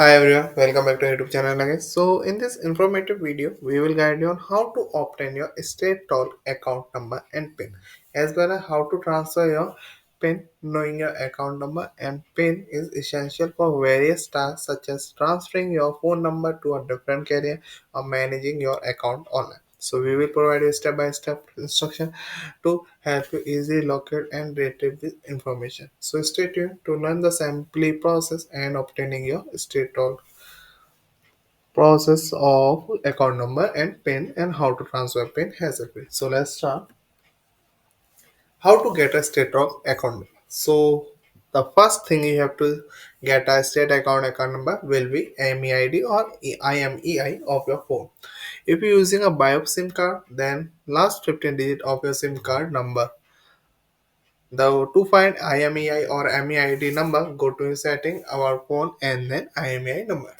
Hi everyone, welcome back to our YouTube channel again. So in this informative video, we will guide you on how to obtain your state talk account number and PIN, as well as how to transfer your PIN. Knowing your account number and PIN is essential for various tasks such as transferring your phone number to a different carrier or managing your account online. So we will provide a step-by-step instruction to help you easily locate and retrieve this information. So stay tuned to learn the simply process and obtaining your state talk process of account number and PIN and how to transfer PIN hassle-free. So let's start. How to get a state of account number. So the first thing you have to get a state account number will be MEID or IMEI of your phone. If you're using a bio SIM card, then last 15 digit of your SIM card number. The to find IMEI or MEID number, go to setting our phone and then IMEI number.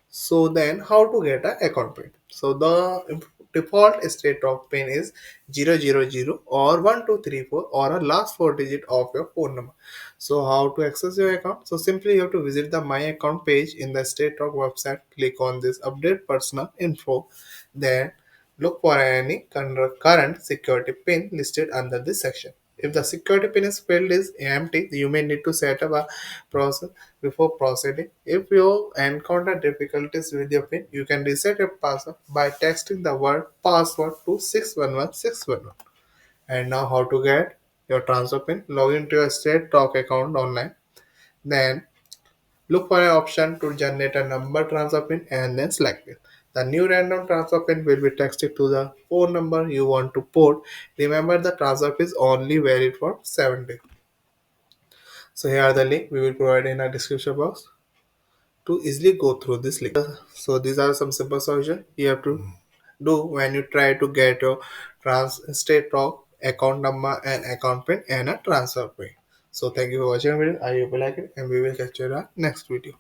So then how to get a account pin? So the default state of pin is 000 or 1234 or a last four digit of your phone number. So how to access your account? So simply you have to visit the my account page in the state of website, click on this update personal info, then look for any current security pin listed under this section. If the security pin is field is empty, you may need to set up a process before proceeding. If you encounter difficulties with your PIN, you can reset your password by texting the word password to 611611. And now how to get your transfer PIN? Log into your State Talk account online. Then look for an option to generate a number transfer PIN and then select it. The new random transfer PIN will be texted to the phone number you want to port. Remember the transfer PIN is only valid for 7 days. So here are the link we will provide in our description box to easily go through this link. So these are some simple solutions you have to do when you try to get your state talk account number and account pin and a transfer pin. So thank you for watching the video. I hope you like it and we will catch you in our next video.